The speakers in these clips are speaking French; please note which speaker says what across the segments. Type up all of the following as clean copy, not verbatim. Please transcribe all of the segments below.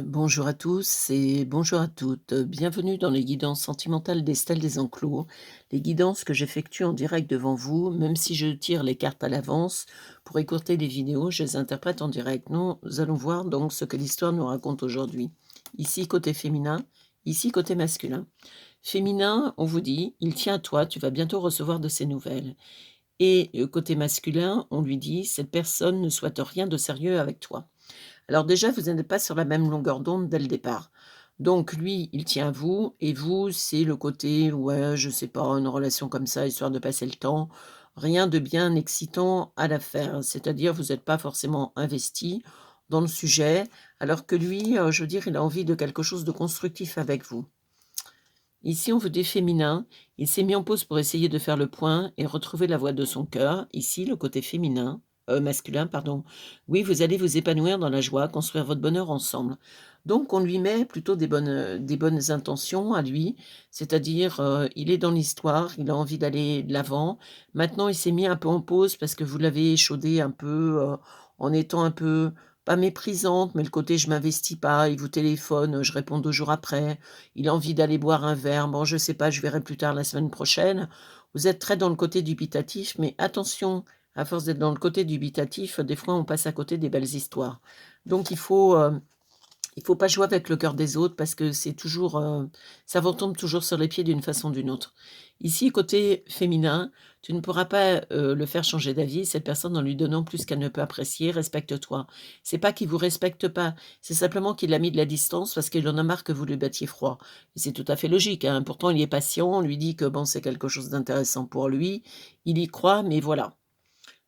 Speaker 1: Bonjour à tous et bonjour à toutes. Bienvenue dans les guidances sentimentales d'Estelle Desenclos, les guidances que j'effectue en direct devant vous, même si je tire les cartes à l'avance. Pour écourter les vidéos, je les interprète en direct. Nous allons voir donc ce que l'histoire nous raconte aujourd'hui. Ici côté féminin, ici côté masculin. Féminin, on vous dit, il tient à toi, tu vas bientôt recevoir de ses nouvelles. Et côté masculin, on lui dit, cette personne ne souhaite rien de sérieux avec toi. Alors déjà, vous n'êtes pas sur la même longueur d'onde dès le départ. Donc lui, il tient à vous et vous, c'est le côté, ouais, je sais pas, une relation comme ça, histoire de passer le temps. Rien de bien excitant à la faire. C'est-à-dire, vous n'êtes pas forcément investi dans le sujet, alors que lui, je veux dire, il a envie de quelque chose de constructif avec vous. Ici, on veut des féminins. Il s'est mis en pause pour essayer de faire le point et retrouver la voix de son cœur. Ici, le côté féminin, masculin, pardon. Oui, vous allez vous épanouir dans la joie, construire votre bonheur ensemble. Donc, on lui met plutôt des bonnes intentions à lui, c'est-à-dire, il est dans l'histoire, il a envie d'aller de l'avant. Maintenant, il s'est mis un peu en pause parce que vous l'avez échaudé un peu, en étant un peu, pas méprisante, mais le côté je m'investis pas, il vous téléphone, je réponds 2 jours après. Il a envie d'aller boire un verre. Bon, je sais pas, je verrai plus tard la semaine prochaine. Vous êtes très dans le côté dubitatif, mais attention, à force d'être dans le côté dubitatif, des fois, on passe à côté des belles histoires. Donc il faut pas jouer avec le cœur des autres parce que c'est toujours, ça vous retombe toujours sur les pieds d'une façon ou d'une autre. Ici, côté féminin, tu ne pourras pas, le faire changer d'avis, cette personne, en lui donnant plus qu'elle ne peut apprécier. Respecte-toi. C'est pas qu'il vous respecte pas, c'est simplement qu'il a mis de la distance parce qu'il en a marre que vous lui battiez froid. Et c'est tout à fait logique, hein. Pourtant, il est patient, on lui dit que, bon, c'est quelque chose d'intéressant pour lui. Il y croit, mais voilà.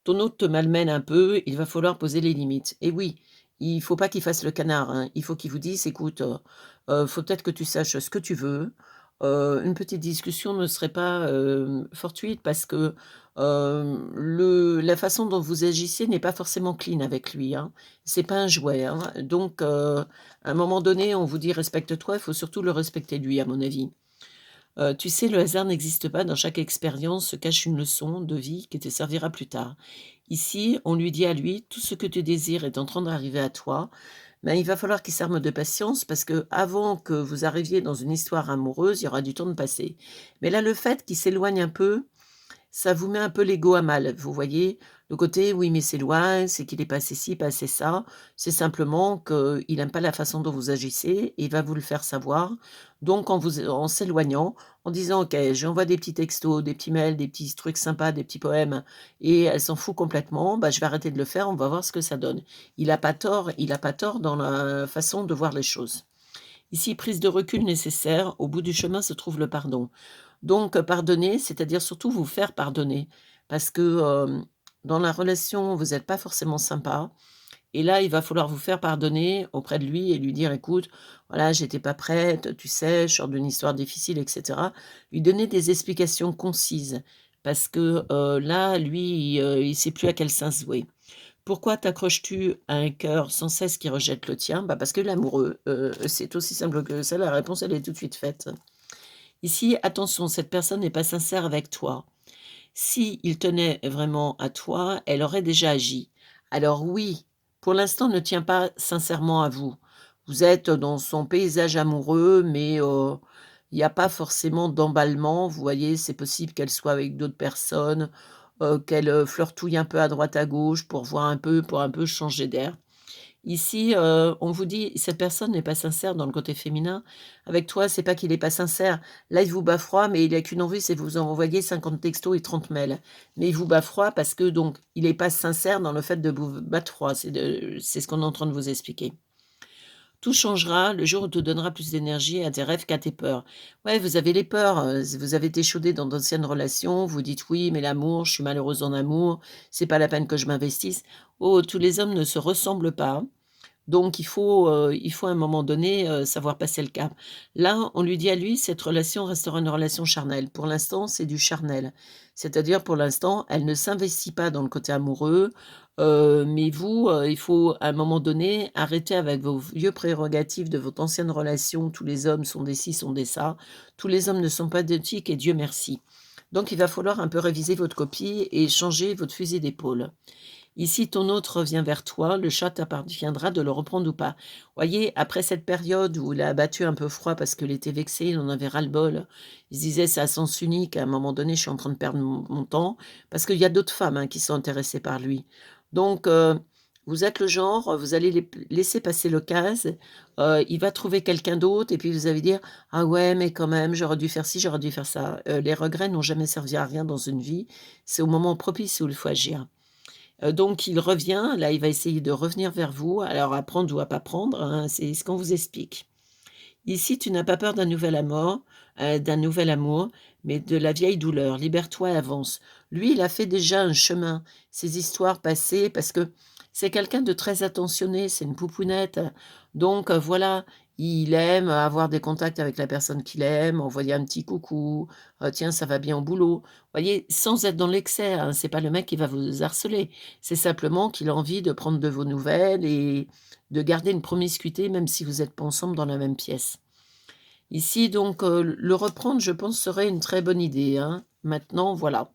Speaker 1: Ton hôte te malmène un peu, il va falloir poser les limites. Et oui, il faut pas qu'il fasse le canard, hein. Il faut qu'il vous dise: «Écoute, faut peut-être que tu saches ce que tu veux». Une petite discussion ne serait pas, fortuite parce que, le la façon dont vous agissez n'est pas forcément clean avec lui, hein. C'est pas un jouet, hein. Donc, à un moment donné, on vous dit: «Respecte-toi», il faut surtout le respecter lui, à mon avis. Tu sais, le hasard n'existe pas, dans chaque expérience se cache une leçon de vie qui te servira plus tard. Ici, on lui dit à lui: «Tout ce que tu désires est en train d'arriver à toi, mais il va falloir qu'il s'arme de patience parce que avant que vous arriviez dans une histoire amoureuse, il y aura du temps de passer». Mais là, le fait qu'il s'éloigne un peu, ça vous met un peu l'ego à mal, vous voyez? Le côté: «Oui, mais c'est loin, c'est qu'il est passé ci, passé ça». C'est simplement qu'il aime pas la façon dont vous agissez et il va vous le faire savoir. Donc en s'éloignant, en disant: «OK, j'envoie des petits textos, des petits mails, des petits trucs sympas, des petits poèmes et elle s'en fout complètement, bah, je vais arrêter de le faire, on va voir ce que ça donne». Il a pas tort dans la façon de voir les choses. Ici, prise de recul nécessaire, au bout du chemin se trouve le pardon. Donc, pardonner, c'est-à-dire surtout vous faire pardonner. Parce que, dans la relation, vous êtes pas forcément sympa et là, il va falloir vous faire pardonner auprès de lui et lui dire: «Écoute, voilà, j'étais pas prête, tu sais, je sors d'une histoire difficile» et cetera. Lui donner des explications concises parce que, là, lui, il sait plus à quel sein se vouer. Pourquoi t'accroches-tu à un cœur sans cesse qui rejette le tien? Bah, parce que l'amoureux, c'est aussi simple que ça, la réponse, elle est tout de suite faite. Ici, attention, cette personne n'est pas sincère avec toi. Si il tenait vraiment à toi, elle aurait déjà agi. Alors oui, pour l'instant, ne tient pas sincèrement à vous. Vous êtes dans son paysage amoureux, mais il n'y a pas forcément d'emballement. Vous voyez, c'est possible qu'elle soit avec d'autres personnes, qu'elle flirtouille un peu à droite à gauche pour un peu changer d'air. Ici, on vous dit: «Cette personne n'est pas sincère» dans le côté féminin. Avec toi, c'est pas qu'il est pas sincère. Là, il vous bat froid, mais il a qu'une envie, c'est de vous envoyer 50 textos et 30 mails. Mais il vous bat froid parce que donc il est pas sincère dans le fait de vous battre froid. C'est ce qu'on est en train de vous expliquer. Tout changera le jour où tu donneras plus d'énergie à tes rêves qu'à tes peurs. Ouais, vous avez les peurs, vous avez été échaudé dans d'anciennes relations, vous dites: «Oui, mais l'amour, je suis malheureuse en amour, c'est pas la peine que je m'investisse». Oh, tous les hommes ne se ressemblent pas. Donc il faut à un moment donné, savoir passer le cap. Là, on lui dit à lui: «Cette relation restera une relation charnelle». Pour l'instant, c'est du charnel. C'est-à-dire, pour l'instant, elle ne s'investit pas dans le côté amoureux, mais vous, il faut à un moment donné arrêter avec vos vieux prérogatives de votre ancienne relation. Tous les hommes sont des ci, sont des ça. Tous les hommes ne sont pas identiques et Dieu merci. Donc il va falloir un peu réviser votre copie et changer votre fusil d'épaule. Ici, ton hôte revient vers toi, le chat t'appartiendra de le reprendre ou pas. Voyez, après cette période où il a battu un peu froid parce qu'il était vexé, il en avait ras-le-bol, il se disait: «C'est à sens unique, à un moment donné, je suis en train de perdre mon temps», parce qu'il y a d'autres femmes, hein, qui sont intéressées par lui. Donc vous êtes le genre, vous allez laisser passer l'occase, il va trouver quelqu'un d'autre et puis vous allez dire: «Ah ouais, mais quand même, j'aurais dû faire ci, j'aurais dû faire ça». Les regrets n'ont jamais servi à rien dans une vie, c'est au moment propice où il faut agir. Donc il revient, là, il va essayer de revenir vers vous, alors à prendre ou à pas prendre, hein, c'est ce qu'on vous explique. Ici, tu n'as pas peur d'un nouvel amour, mais de la vieille douleur. Libère-toi et avance. Lui, il a fait déjà un chemin, ses histoires passées, parce que c'est quelqu'un de très attentionné, c'est une poupounette. Donc voilà, il aime avoir des contacts avec la personne qu'il aime, envoyer un petit coucou, «Tiens, ça va bien au boulot?» Vous voyez? Sans être dans l'excès, hein, c'est pas le mec qui va vous harceler. C'est simplement qu'il a envie de prendre de vos nouvelles et de garder une promiscuité même si vous êtes pas ensemble dans la même pièce. Ici donc, le reprendre, je pense, serait une très bonne idée, hein. Maintenant, voilà.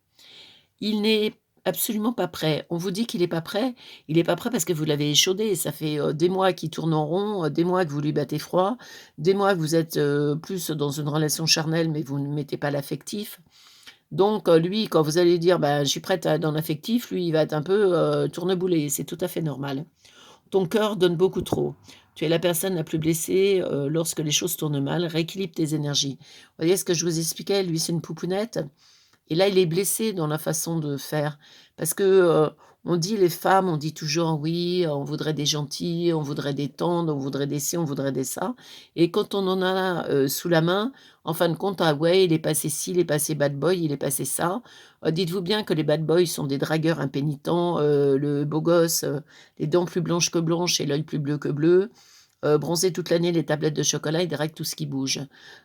Speaker 1: Il n'est absolument pas prêt. On vous dit qu'il est pas prêt, il est pas prêt parce que vous l'avez échaudé. Ça fait, des mois qu'il tourne en rond, des mois que vous lui battez froid, des mois que vous êtes, plus dans une relation charnelle, mais vous ne mettez pas l'affectif. Donc, lui, quand vous allez dire: «Bah, je suis prête à dans l'affectif», lui, il va être un peu, tourneboulet. C'est tout à fait normal. Ton cœur donne beaucoup trop. Tu es la personne la plus blessée, lorsque les choses tournent mal. Rééquilibre tes énergies. Vous voyez ce que je vous expliquais? Lui, c'est une poupounette. Et là, il est blessé dans la façon de faire parce que, on dit les femmes, on dit toujours: «Oui, on voudrait des gentils, on voudrait des tendres, on voudrait des ci, on voudrait des ça» et quand on en a, sous la main, en fin de compte, ah ouais, il est passé ci, il est passé bad boy, il est passé ça. Dites-vous bien que les bad boys sont des dragueurs impénitents, le beau gosse, les dents plus blanches que blanches et l'œil plus bleu que bleu. Bronzé toute l'année, les tablettes de chocolat, il drague tout ce qui bouge.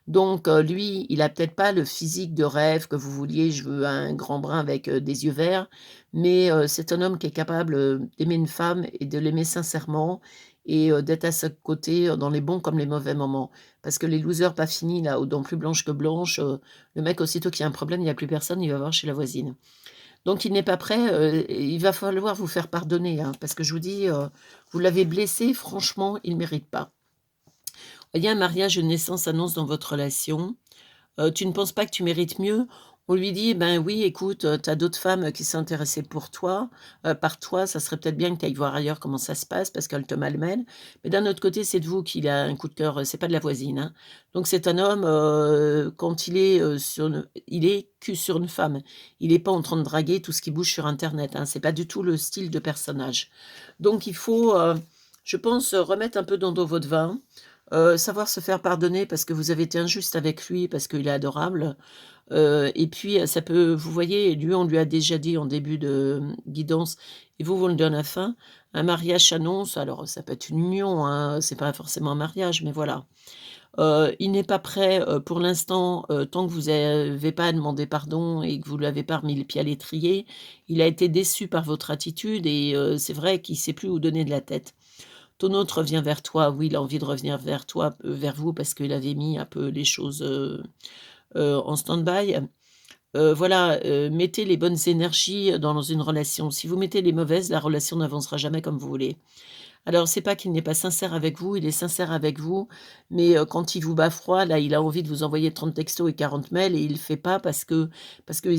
Speaker 1: Donc lui, il a peut-être pas le physique de rêve que vous vouliez, je veux un grand brun avec, des yeux verts, mais c'est un homme qui est capable, d'aimer une femme et de l'aimer sincèrement et d'être à ses côtés, dans les bons comme les mauvais moments. Parce que les losers pas finis là, aux dents plus blanches que blanches, le mec aussitôt qu'il y a un problème, il y a plus personne, il va voir chez la voisine. Donc il n'est pas prêt, et il va falloir vous faire pardonner, hein, parce que je vous dis, vous l'avez blessé, franchement, il ne mérite pas. Voyez, un mariage, une naissance annonce dans votre relation. Tu ne penses pas que tu mérites mieux? On lui dit: «Ben oui, écoute, tu as d'autres femmes qui sont intéressées pour toi, par toi, ça serait peut-être bien que tu ailles voir ailleurs comment ça se passe parce qu'elles te malmènent». Mais d'un autre côté, c'est de vous qu'il a un coup de cœur, c'est pas de la voisine, hein. Donc c'est un homme, quand il est que sur une femme. Il est pas en train de draguer tout ce qui bouge sur internet, hein. C'est pas du tout le style de personnage. Donc il faut, je pense, remettre un peu dans votre vin, savoir se faire pardonner parce que vous avez été injuste avec lui, parce qu'il est adorable. Et puis, ça peut vous voyez, lui, on lui a déjà dit en début de, guidance et vous le dites à la fin, un mariage s'annonce, alors ça peut être une union, hein, c'est pas forcément un mariage, mais voilà. Il n'est pas prêt, pour l'instant, tant que vous avez pas demandé pardon et que vous lui avez pas remis les pieds à l'étrier. Il a été déçu par votre attitude et c'est vrai qu'il sait plus où donner de la tête. Ton hôte revient vers toi, oui, il a envie de revenir vers toi, vers vous parce qu'il avait mis un peu les choses, en stand-by. Voilà, mettez les bonnes énergies dans une relation. Si vous mettez les mauvaises, la relation n'avancera jamais comme vous voulez. Alors c'est pas qu'il n'est pas sincère avec vous, il est sincère avec vous, mais quand il vous bat froid, là, il a envie de vous envoyer 30 textos et 40 mails et il le fait pas parce qu'il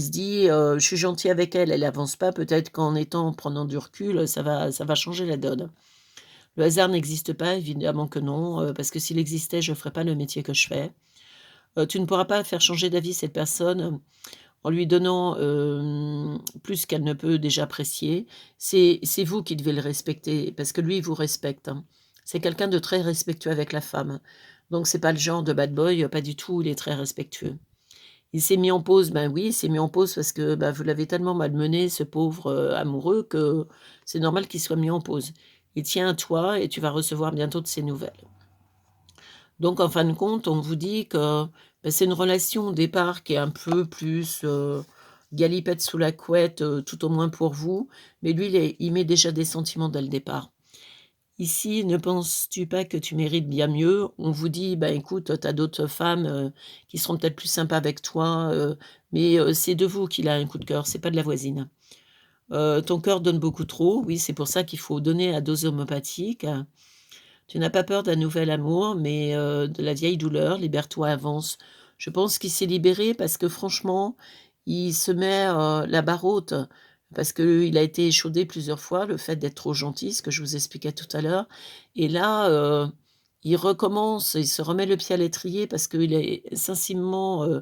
Speaker 1: se dit, «Je suis gentil avec elle, elle avance pas, peut-être en prenant du recul, ça va changer la donne». Le hasard n'existe pas, évidemment que non, parce que s'il existait, je ne ferais pas le métier que je fais. Tu ne pourras pas faire changer d'avis cette personne, en lui donnant, plus qu'elle ne peut déjà apprécier. C'est vous qui devez le respecter parce que lui, il vous respecte, hein. C'est quelqu'un de très respectueux avec la femme. Donc c'est pas le genre de bad boy, pas du tout, il est très respectueux. Il s'est mis en pause, ben oui, il s'est mis en pause parce que, bah, vous l'avez tellement malmené ce pauvre, amoureux que c'est normal qu'il soit mis en pause. Il tient à toi et tu vas recevoir bientôt de ses nouvelles. Donc en fin de compte, on vous dit que, bah, c'est une relation au départ qui est un peu plus, galipette sous la couette, tout au moins pour vous, mais lui il met déjà des sentiments dès le départ. Ici, ne penses-tu pas que tu mérites bien mieux? On vous dit: «Bah, écoute, tu as d'autres femmes, qui seront peut-être plus sympas avec toi», mais c'est de vous qu'il a un coup de cœur, c'est pas de la voisine. Ton cœur donne beaucoup trop, oui, c'est pour ça qu'il faut donner à dose homéopathique. Tu n'as pas peur d'un nouvel amour, mais de la vieille douleur, libère-toi, avance. Je pense qu'il s'est libéré parce que franchement, il se met, la barre haute, parce qu'il a été échaudé plusieurs fois, le fait d'être trop gentil, ce que je vous expliquais tout à l'heure et là, il recommence, il se remet le pied à l'étrier parce qu'il est sincèrement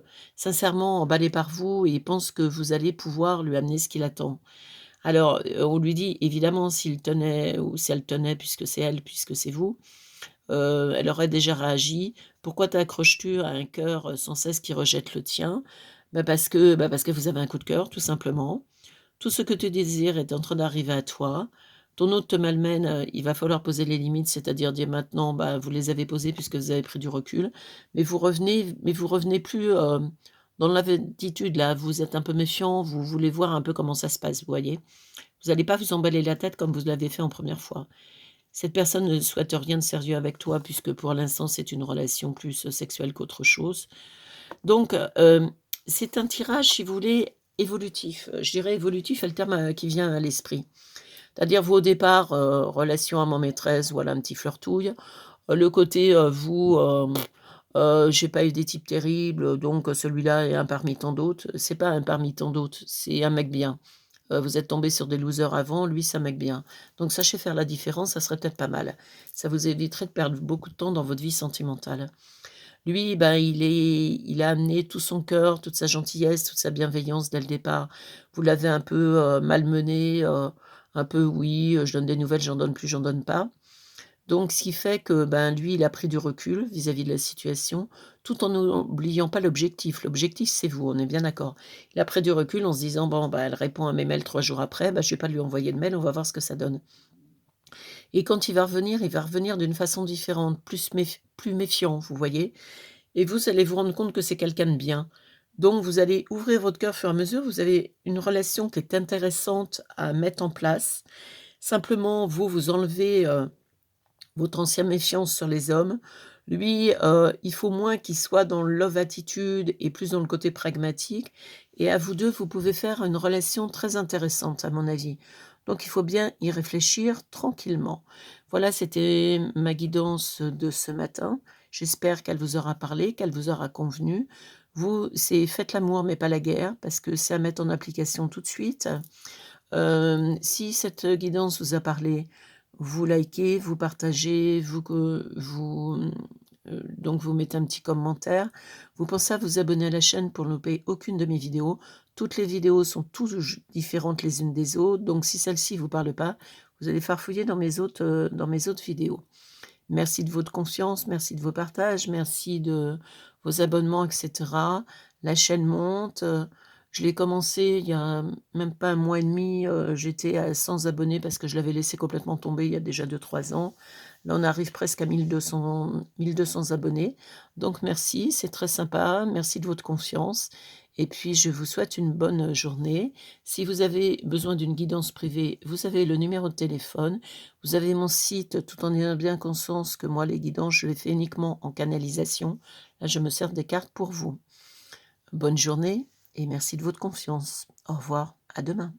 Speaker 1: emballé par vous et il pense que vous allez pouvoir lui amener ce qu'il attend. Alors, on lui dit évidemment s'il tenait ou si elle tenait puisque c'est elle, puisque c'est vous, elle aurait déjà réagi. Pourquoi t'accroches-tu à un cœur, sans cesse qui rejette le tien? Parce que vous avez un coup de cœur, tout simplement. Tout ce que tu désires est en train d'arriver à toi. Ton autre te malmène, il va falloir poser les limites, c'est-à-dire dire maintenant, bah, vous les avez posées puisque vous avez pris du recul, mais vous revenez plus, dans l'attitude là, vous êtes un peu méfiant, vous voulez voir un peu comment ça se passe, vous voyez? Vous allez pas vous emballer la tête comme vous l'avez fait en première fois. Cette personne ne souhaite rien de sérieux avec toi puisque pour l'instant c'est une relation plus, sexuelle qu'autre chose. Donc, c'est un tirage si vous voulez évolutif. Je dirais évolutif est le terme, qui vient à l'esprit. C'est-à-dire vous au départ, relation amant-maîtresse, voilà un petit flirtouille. Le côté, j'ai pas eu des types terribles, donc celui-là est un parmi tant d'autres. C'est pas un parmi tant d'autres, c'est un mec bien. Vous êtes tombé sur des losers avant, lui c'est un mec bien. Donc sachez faire la différence, ça serait peut-être pas mal. Ça vous éviterait de perdre beaucoup de temps dans votre vie sentimentale. Lui, ben, il a amené tout son cœur, toute sa gentillesse, toute sa bienveillance dès le départ. Vous l'avez un peu, malmené, un peu: «Oui, je donne des nouvelles, j'en donne plus, j'en donne pas». Donc ce qui fait que, ben, lui, il a pris du recul vis-à-vis de la situation, tout en n'oubliant pas l'objectif. L'objectif, c'est vous, on est bien d'accord? Il a pris du recul en se disant: «Bon, bah, elle répond à mes mails 3 jours après, bah, je vais pas lui envoyer de mail, on va voir ce que ça donne». Et quand il va revenir d'une façon différente, plus méfiant, vous voyez? Et vous allez vous rendre compte que c'est quelqu'un de bien. Donc vous allez ouvrir votre cœur au fur et à mesure, vous avez une relation qui est intéressante à mettre en place. Simplement, vous enlevez, votre ancienne méfiance sur les hommes. Lui, il faut moins qu'il soit dans le love attitude et plus dans le côté pragmatique et à vous 2, vous pouvez faire une relation très intéressante à mon avis. Donc il faut bien y réfléchir tranquillement. Voilà, c'était ma guidance de ce matin. J'espère qu'elle vous aura parlé, qu'elle vous aura convenu. Vous, c'est faites l'amour mais pas la guerre parce que c'est à mettre en application tout de suite. Si cette guidance vous a parlé, vous likez, vous partagez, donc vous mettez un petit commentaire. Vous pensez à vous abonner à la chaîne pour ne louper aucune de mes vidéos. Toutes les vidéos sont toutes différentes les unes des autres, donc si celle-ci vous parle pas, vous allez farfouiller dans mes autres vidéos. Merci de votre confiance, merci de vos partages, merci de vos abonnements et cetera. La chaîne monte, je l'ai commencé il y a même pas un mois et demi. J'étais à 100 abonnés parce que je l'avais laissé complètement tomber il y a déjà 2 3 ans. Là, on arrive presque à 1 200 abonnés. Donc merci, c'est très sympa, merci de votre confiance et puis je vous souhaite une bonne journée. Si vous avez besoin d'une guidance privée, vous avez le numéro de téléphone. Vous avez mon site, tout en ayant bien conscience que moi, les guidances, je les fais uniquement en canalisation. Là, je me sers des cartes pour vous. Bonne journée et merci de votre confiance. Au revoir, à demain.